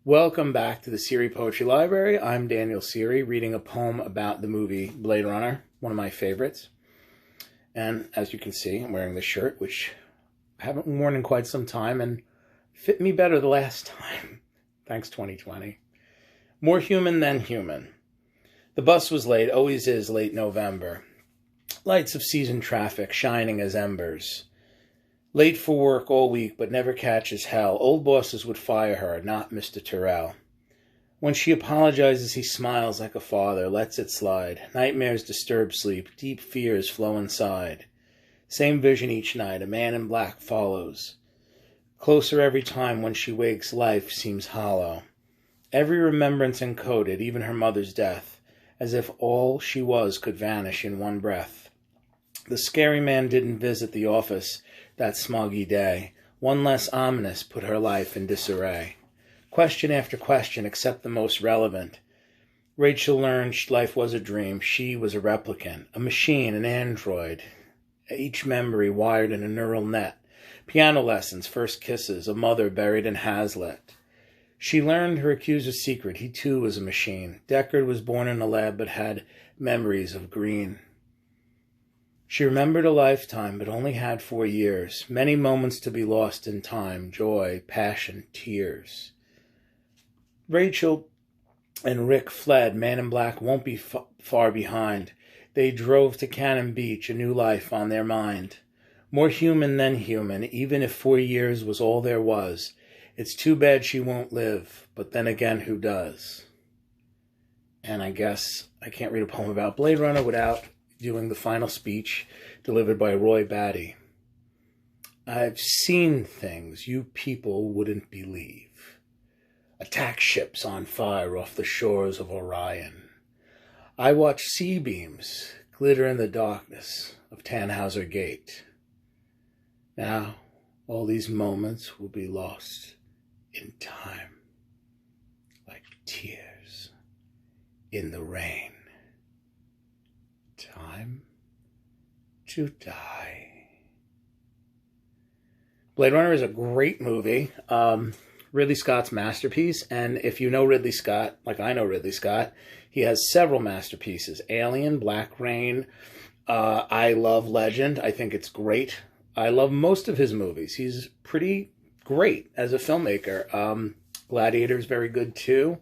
Welcome back to the Seery Poetry Library. I'm Daniel Seery, reading a poem about the movie Blade Runner, one of my favorites. And as you can see, I'm wearing this shirt, which I haven't worn in quite some time and fit me better the last time. Thanks, 2020. More human than human. The bus was late, always is late November. Lights of seasoned traffic shining as embers. Late for work all week, but never catches hell. Old bosses would fire her, not Mr. Terrell. When she apologizes, he smiles like a father, lets it slide. Nightmares disturb sleep, deep fears flow inside. Same vision each night, a man in black follows. Closer every time when she wakes, life seems hollow. Every remembrance encoded, even her mother's death, as if all she was could vanish in one breath. The scary man didn't visit the office that smoggy day. One less ominous put her life in disarray. Question after question, except the most relevant. Rachel learned life was a dream. She was a replicant, a machine, an android. Each memory wired in a neural net. Piano lessons, first kisses, a mother buried in Hazlitt. She learned her accuser's secret. He too was a machine. Deckard was born in a lab but had memories of green. She remembered a lifetime, but only had 4 years. Many moments to be lost in time, joy, passion, tears. Rachel and Rick fled. Man in Black won't be far behind. They drove to Cannon Beach, a new life on their mind. More human than human, even if 4 years was all there was. It's too bad she won't live, but then again, who does? And I guess I can't read a poem about Blade Runner without doing the final speech delivered by Roy Batty. I've seen things you people wouldn't believe. Attack ships on fire off the shores of Orion. I watch sea beams glitter in the darkness of Tannhauser Gate. Now, all these moments will be lost in time, like tears in the rain. Time to die. Blade Runner is a great movie. Ridley Scott's masterpiece. And if you know Ridley Scott, like I know Ridley Scott, he has several masterpieces. Alien, Black Rain, I love Legend. I think it's great. I love most of his movies. He's pretty great as a filmmaker. Gladiator is very good too.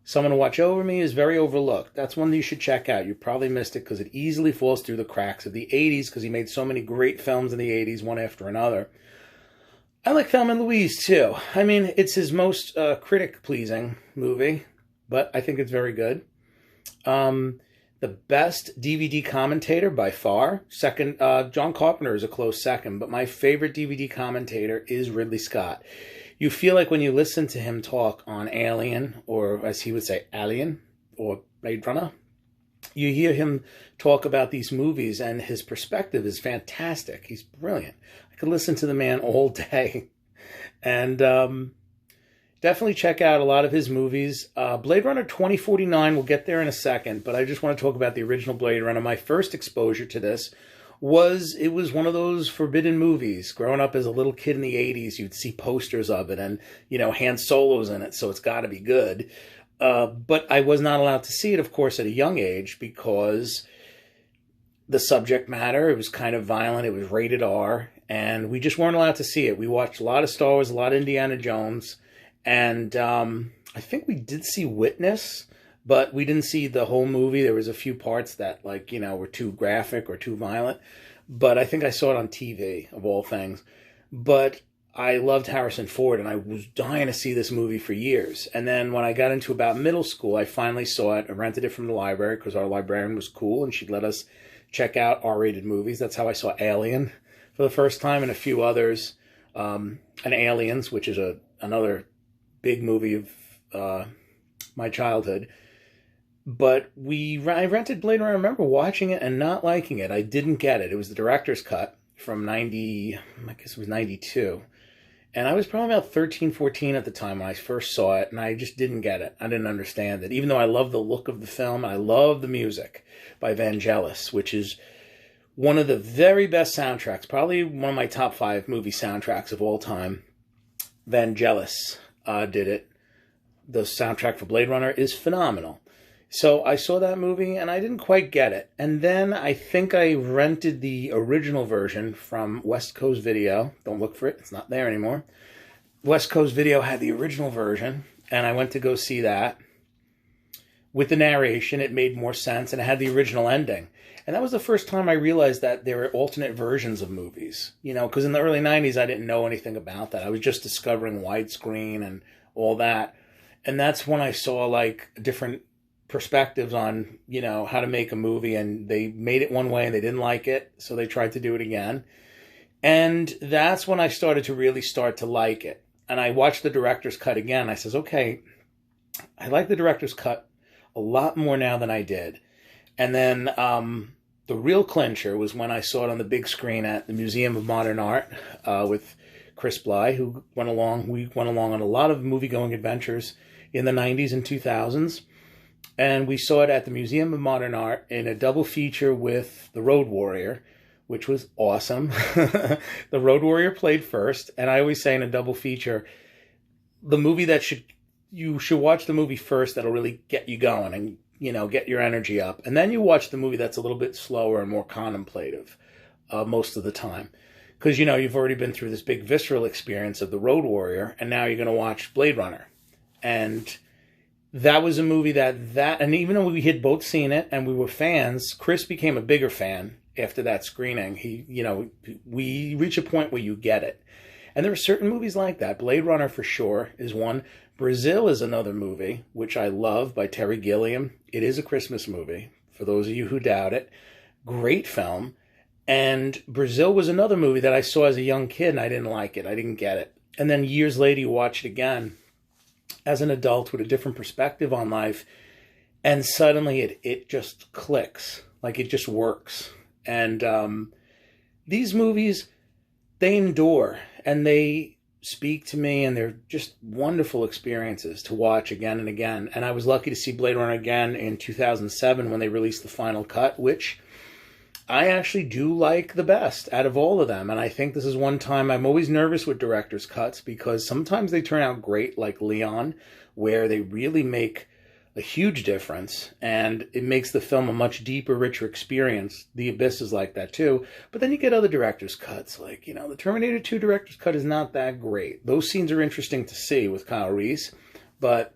Someone to Watch Over Me is very overlooked. That's one that you should check out. You probably missed it because it easily falls through the cracks of the 80s because he made so many great films in the 80s, one after another. I like Thelma and Louise, too. I mean, it's his most critic-pleasing movie, but I think it's very good. The best DVD commentator by far. Second, John Carpenter is a close second, but my favorite DVD commentator is Ridley Scott. You feel like when you listen to him talk on Alien, or as he would say, Alien, or Blade Runner, you hear him talk about these movies, and his perspective is fantastic. He's brilliant. I could listen to the man all day. And definitely check out a lot of his movies. Blade Runner 2049, we'll get there in a second, but I just want to talk about the original Blade Runner. My first exposure to this was one of those forbidden movies. Growing up as a little kid in the 80s, you'd see posters of it and, Han Solo's in it, so it's got to be good. But I was not allowed to see it, of course, at a young age because the subject matter, it was kind of violent, it was rated R, and we just weren't allowed to see it. We watched a lot of Star Wars, a lot of Indiana Jones, and I think we did see Witness, but we didn't see the whole movie. There was a few parts that, were too graphic or too violent. But I think I saw it on TV, of all things. But I loved Harrison Ford, and I was dying to see this movie for years. And then when I got into about middle school, I finally saw it. I rented it from the library because our librarian was cool, and she'd let us check out R-rated movies. That's how I saw Alien for the first time, and a few others. And Aliens, which is another big movie of my childhood. But I rented Blade Runner. I remember watching it and not liking it. I didn't get it. It was the director's cut from 92. And I was probably about 13, 14 at the time when I first saw it, and I just didn't get it. I didn't understand it. Even though I love the look of the film, I love the music by Vangelis, which is one of the very best soundtracks, probably one of my top 5 movie soundtracks of all time. Vangelis did it. the soundtrack for Blade Runner is phenomenal. So I saw that movie and I didn't quite get it. And then I think I rented the original version from West Coast Video. Don't look for it. It's not there anymore. West Coast Video had the original version, and I went to go see that. With the narration, it made more sense, and it had the original ending. And that was the first time I realized that there were alternate versions of movies. You know, because in the early 90s, I didn't know anything about that. I was just discovering widescreen and all that. And that's when I saw, like, different perspectives on, you know, how to make a movie. And they made it one way, and they didn't like it, so they tried to do it again. And that's when I started to really start to like it. And I watched the director's cut again. I says, okay, I like the director's cut a lot more now than I did. And then the real clincher was when I saw it on the big screen at the Museum of Modern Art with Chris Bly, who went along. We went along on a lot of movie-going adventures in the 90s and 2000s. And we saw it at the Museum of Modern Art in a double feature with The Road Warrior, which was awesome. The Road Warrior played first. And I always say in a double feature, the movie that you should watch the movie first that'll really get you going and, you know, get your energy up. And then you watch the movie that's a little bit slower and more contemplative most of the time. Because, you know, you've already been through this big visceral experience of The Road Warrior, and now you're going to watch Blade Runner. And that was a movie and even though we had both seen it and we were fans, Chris became a bigger fan after that screening. We reach a point where you get it. And there are certain movies like that. Blade Runner, for sure, is one. Brazil is another movie, which I love, by Terry Gilliam. It is a Christmas movie, for those of you who doubt it. Great film. And Brazil was another movie that I saw as a young kid, and I didn't like it. I didn't get it. And then years later, you watch it again as an adult with a different perspective on life, and suddenly it just clicks. Like, it just works. And these movies, they endure, and they speak to me, and they're just wonderful experiences to watch again and again. And I was lucky to see Blade Runner again in 2007 when they released the final cut, which I actually do like the best out of all of them. And I think this is one time I'm always nervous with director's cuts, because sometimes they turn out great, like Leon, where they really make a huge difference, and it makes the film a much deeper, richer experience. The Abyss is like that too. But then you get other director's cuts, like, you know, the Terminator 2 director's cut is not that great. Those scenes are interesting to see with Kyle Reese, but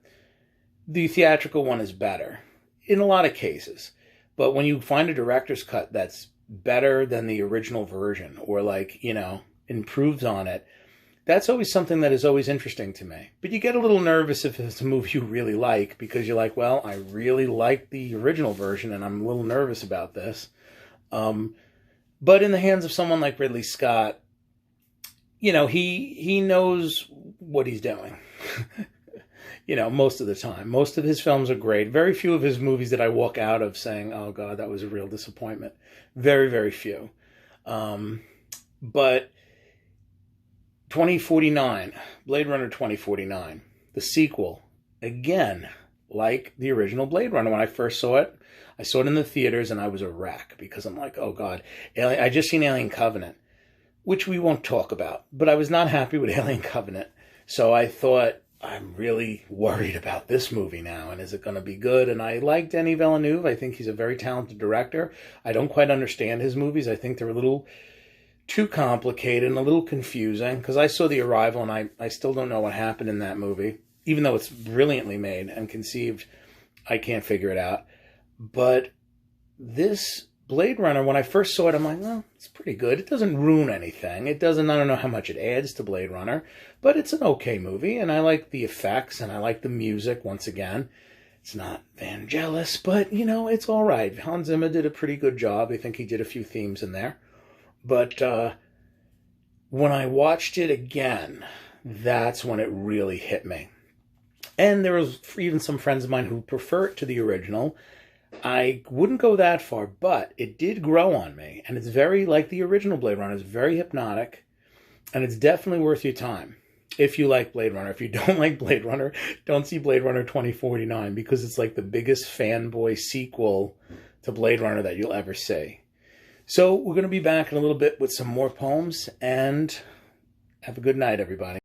the theatrical one is better in a lot of cases. But when you find a director's cut that's better than the original version, or, like, you know, improves on it, that's always something that is always interesting to me. But you get a little nervous if it's a movie you really like, because you're like, well, I really like the original version, and I'm a little nervous about this. But in the hands of someone like Ridley Scott, you know, he knows what he's doing. You know, most of the time. Most of his films are great. Very few of his movies that I walk out of saying, oh, God, that was a real disappointment. Very, very few. But 2049, Blade Runner 2049, the sequel, again, like the original Blade Runner. When I first saw it, I saw it in the theaters, and I was a wreck, because I'm like, oh, God. I just seen Alien Covenant, which we won't talk about. But I was not happy with Alien Covenant. So I thought, I'm really worried about this movie now, and is it going to be good? And I like Denis Villeneuve. I think he's a very talented director. I don't quite understand his movies. I think they're a little too complicated and a little confusing, because I saw The Arrival, and I still don't know what happened in that movie. Even though it's brilliantly made and conceived, I can't figure it out. But this Blade Runner, when I first saw it, I'm like, well, it's pretty good. It doesn't ruin anything. It doesn't, I don't know how much it adds to Blade Runner, but it's an okay movie, and I like the effects, and I like the music, once again. It's not Vangelis, but, you know, it's all right. Hans Zimmer did a pretty good job. I think he did a few themes in there. But when I watched it again, that's when it really hit me. And there was even some friends of mine who prefer it to the original. I wouldn't go that far, but it did grow on me. And it's very, like the original Blade Runner, it's very hypnotic. And it's definitely worth your time if you like Blade Runner. If you don't like Blade Runner, don't see Blade Runner 2049, because it's like the biggest fanboy sequel to Blade Runner that you'll ever see. So we're going to be back in a little bit with some more poems, and have a good night, everybody.